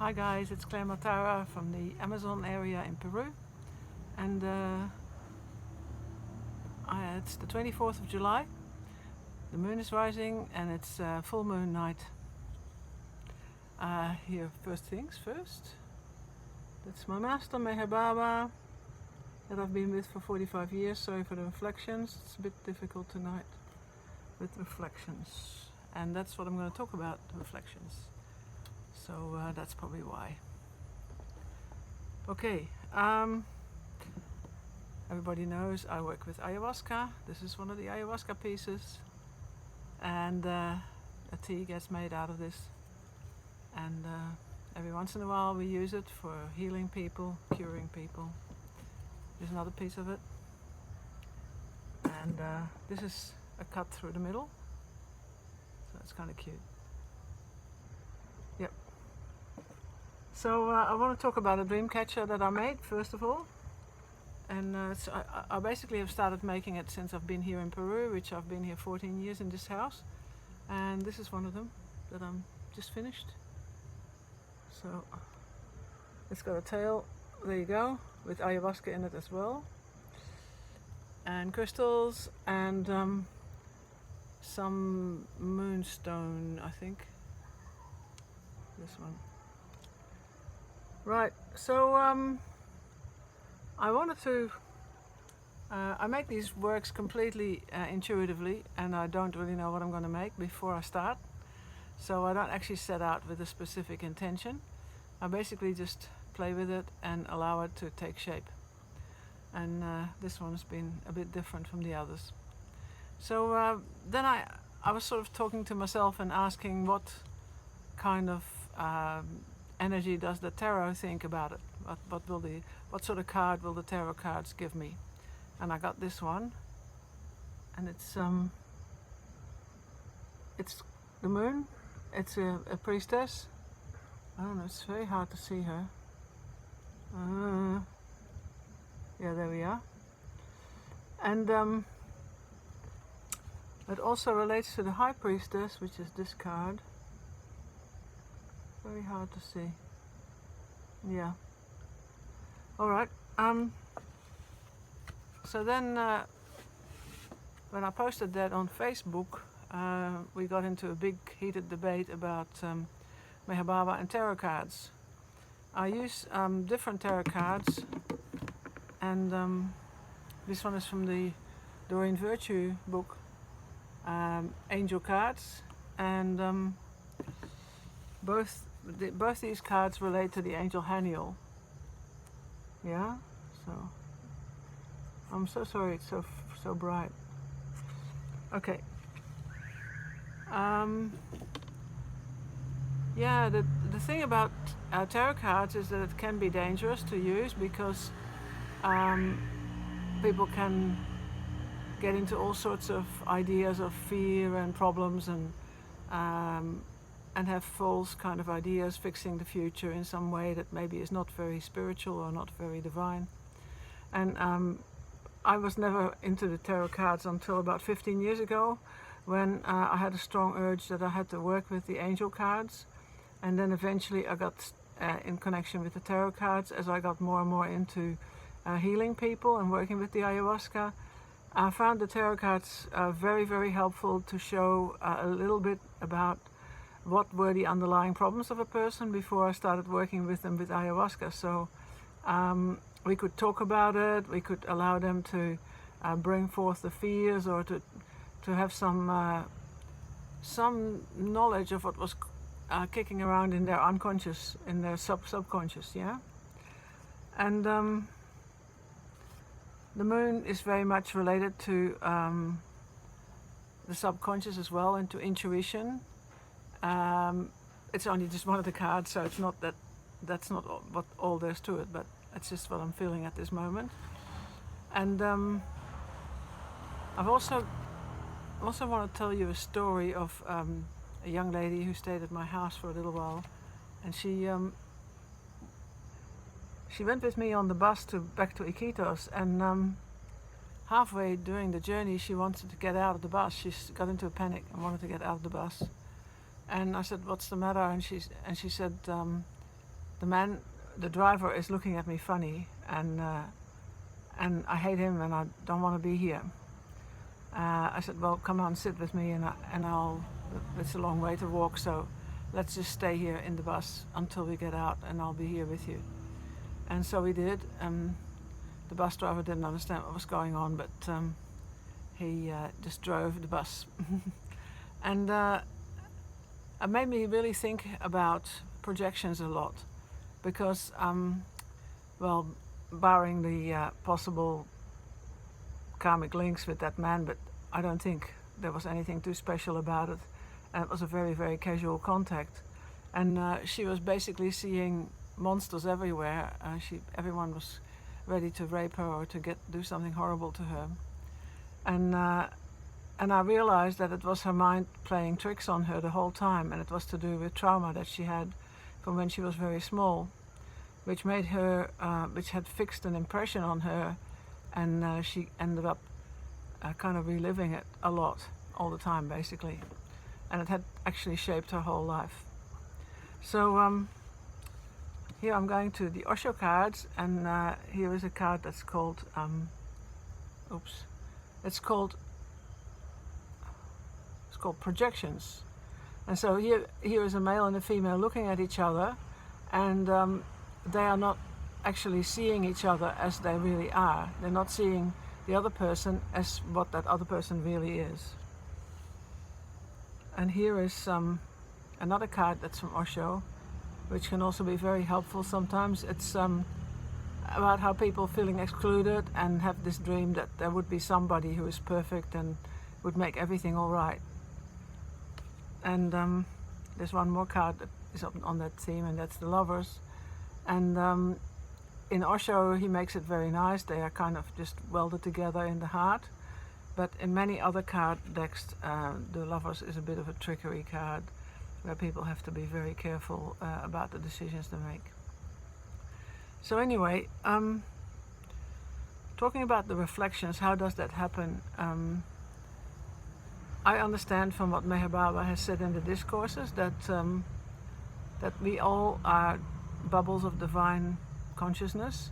Hi guys, it's Milton Mataira from the Amazon area in Peru, and it's the 24th of July. The moon is rising and it's full moon night. Here, first things first. That's my master, Meher Baba, that I've been with for 45 years. Sorry for the reflections, it's a bit difficult tonight with reflections. And that's what I'm going to talk about, reflections. So that's probably why. Okay, everybody knows I work with ayahuasca. This is one of the ayahuasca pieces, and a tea gets made out of this, and every once in a while we use it for healing people, curing people. There's another piece of it, and this is a cut through the middle, so it's kind of cute. Yep. So I want to talk about a Dreamcatcher that I made first of all, and so I basically have started making it since I've been here in Peru, which I've been here 14 years in this house, and this is one of them that I'm just finished. So it's got a tail, there you go, with ayahuasca in it as well, and crystals, and some moonstone, I think, this one. Right, so I wanted to, I make these works completely intuitively, and I don't really know what I'm going to make before I start. So I don't actually set out with a specific intention. I basically just play with it and allow it to take shape. And this one's been a bit different from the others. So then I was sort of talking to myself and asking what kind of energy does the tarot think about it? What sort of card will the tarot cards give me? And I got this one, and it's the moon. It's a priestess. I don't know. It's very hard to see her. Yeah, there we are. And it also relates to the high priestess, which is this card. Very hard to see. Yeah. All right. So then, when I posted that on Facebook, we got into a big heated debate about Meher Baba and tarot cards. I use different tarot cards, and this one is from the Doreen Virtue book, Angel Cards, and both these cards relate to the angel Haniel. Yeah, so I'm so sorry it's so bright. Okay. Yeah, the thing about tarot cards is that it can be dangerous to use because people can get into all sorts of ideas of fear and problems, and have false kind of ideas fixing the future in some way that maybe is not very spiritual or not very divine. And I was never into the tarot cards until about 15 years ago, when I had a strong urge that I had to work with the angel cards, and then eventually I got in connection with the tarot cards as I got more and more into healing people and working with the ayahuasca. I found the tarot cards very, very helpful to show a little bit about what were the underlying problems of a person before I started working with them with ayahuasca. So we could talk about it, we could allow them to bring forth the fears, or to have some knowledge of what was kicking around in their unconscious, in their subconscious, yeah? And the moon is very much related to the subconscious as well, and to intuition. It's only just one of the cards, so it's not that's not what all there's to it, but it's just what I'm feeling at this moment. And I've also want to tell you a story of a young lady who stayed at my house for a little while, and she went with me on the bus back to Iquitos, and halfway during the journey she wanted to get out of the bus. She got into a panic and wanted to get out of the bus. And I said, "What's the matter?" And she said, the driver is looking at me funny, and I hate him and I don't want to be here. I said, well, come on, sit with me, and it's a long way to walk, so let's just stay here in the bus until we get out, and I'll be here with you. And so we did. The bus driver didn't understand what was going on, but he just drove the bus. And it made me really think about projections a lot, because, well, barring the possible karmic links with that man, but I don't think there was anything too special about it. And it was a very, very casual contact. And she was basically seeing monsters everywhere. Everyone was ready to rape her or to do something horrible to her. And I realized that it was her mind playing tricks on her the whole time, and it was to do with trauma that she had from when she was very small, which had fixed an impression on her, and she ended up kind of reliving it a lot, all the time basically, and it had actually shaped her whole life. So here I'm going to the Osho cards, and here is a card that's called it's called projections. And so here is a male and a female looking at each other, and they are not actually seeing each other as they really are. They're not seeing the other person as what that other person really is. And here is another card that's from Osho, which can also be very helpful sometimes. It's about how people feeling excluded and have this dream that there would be somebody who is perfect and would make everything all right. And there's one more card that is on that theme, and that's the Lovers. And in Osho, he makes it very nice. They are kind of just welded together in the heart. But in many other card decks, the Lovers is a bit of a trickery card, where people have to be very careful about the decisions they make. So anyway, talking about the reflections, how does that happen? I understand from what Meher Baba has said in the discourses that we all are bubbles of divine consciousness,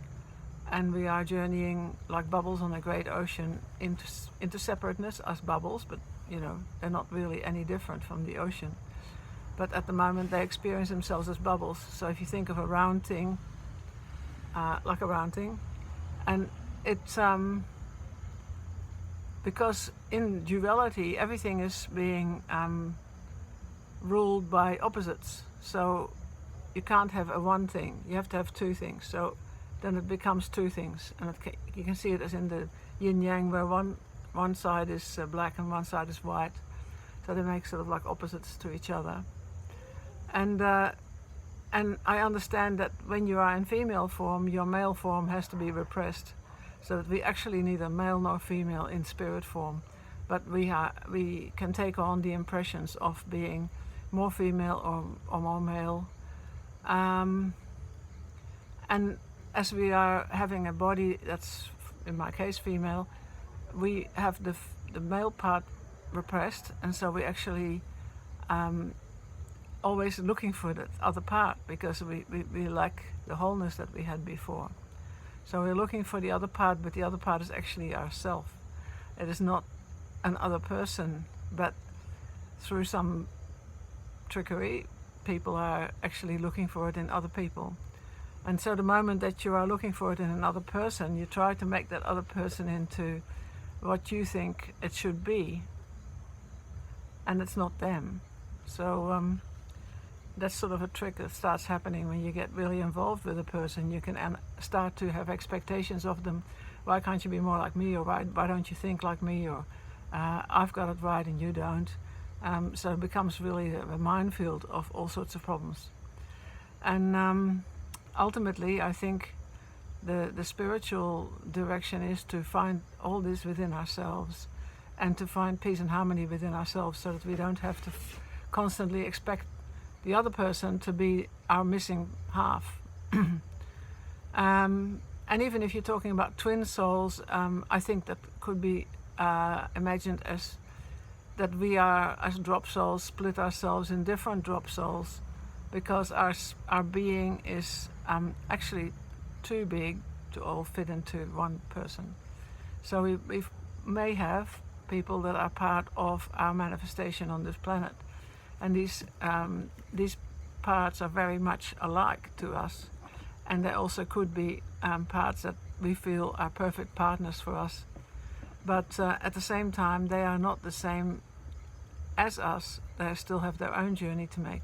and we are journeying like bubbles on a great ocean into separateness as bubbles, but they're not really any different from the ocean. But at the moment they experience themselves as bubbles. So if you think of a round thing, like a round thing, and it's because in duality everything is being ruled by opposites. So you can't have a one thing, you have to have two things. So then it becomes two things, and you can see it as in the yin yang, where one side is black and one side is white. So they make sort of like opposites to each other. And I understand that when you are in female form, your male form has to be repressed, so that we actually neither male nor female in spirit form, but we can take on the impressions of being more female or more male. And as we are having a body that's, in my case, female, we have the male part repressed, and so we actually always looking for that other part, because we lack the wholeness that we had before. So we're looking for the other part, but the other part is actually ourself. It is not another person, but through some trickery, people are actually looking for it in other people. And so the moment that you are looking for it in another person, you try to make that other person into what you think it should be, and it's not them. So that's sort of a trick that starts happening when you get really involved with a person. You can start to have expectations of them. Why can't you be more like me? Or why don't you think like me? Or I've got it right and you don't. So it becomes really a minefield of all sorts of problems. And ultimately, I think the spiritual direction is to find all this within ourselves, and to find peace and harmony within ourselves, so that we don't have to constantly expect the other person to be our missing half. And even if you're talking about twin souls, I think that could be imagined as that we are, as drop souls, split ourselves in different drop souls, because our being is actually too big to all fit into one person. So we may have people that are part of our manifestation on this planet, and these parts are very much alike to us, and they also could be parts that we feel are perfect partners for us, but at the same time they are not the same as us. They still have their own journey to make.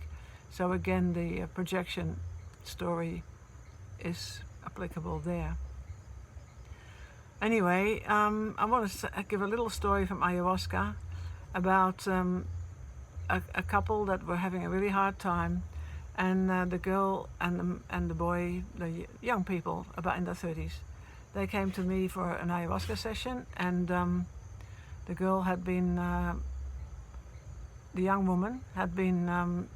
So again, the projection story is applicable there. Anyway, I want to give a little story from ayahuasca about a couple that were having a really hard time, and the girl and the boy, the young people about in their 30s, they came to me for an ayahuasca session, and the girl had been, the young woman had been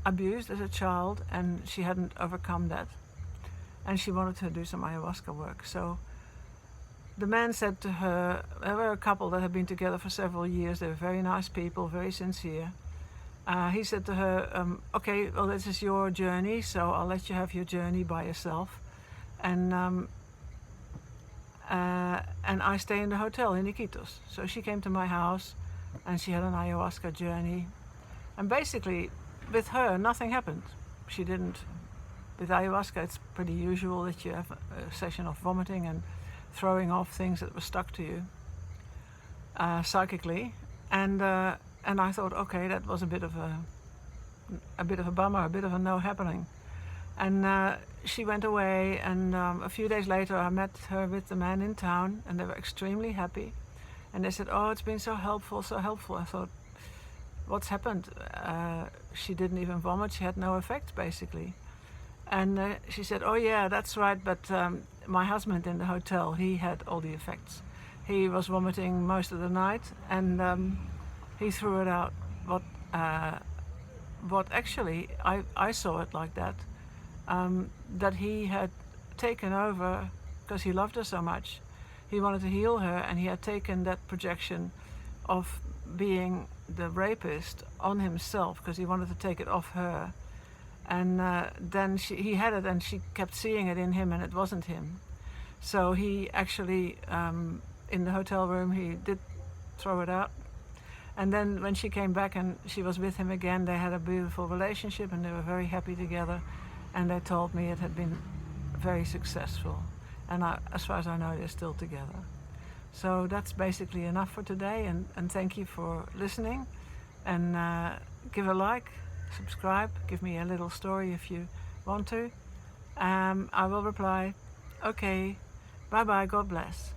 abused as a child, and she hadn't overcome that, and she wanted to do some ayahuasca work. So the man said to her, they were a couple that had been together for several years, they were very nice people, very sincere. He said to her, okay, well, this is your journey, so I'll let you have your journey by yourself, and I stay in the hotel in Iquitos. So she came to my house and she had an ayahuasca journey, and basically with her nothing happened. She didn't, with ayahuasca it's pretty usual that you have a session of vomiting and throwing off things that were stuck to you psychically, and I thought, okay, that was a bit of a bummer, a bit of a no happening. And she went away, and a few days later I met her with the man in town, and they were extremely happy, and they said, oh, it's been so helpful, so helpful. I thought, what's happened? She didn't even vomit, she had no effect basically. And she said, oh yeah, that's right, but my husband in the hotel, he had all the effects. He was vomiting most of the night, and he threw it out. What actually, I saw it like that, that he had taken over, because he loved her so much. He wanted to heal her, and he had taken that projection of being the rapist on himself, because he wanted to take it off her. And then he had it, and she kept seeing it in him, and it wasn't him. So he actually, in the hotel room, he did throw it out. And then when she came back and she was with him again, they had a beautiful relationship, and they were very happy together. And they told me it had been very successful. And as far as I know, they're still together. So that's basically enough for today, and thank you for listening. And give a like, subscribe, give me a little story if you want to. I will reply. Okay, bye bye, God bless.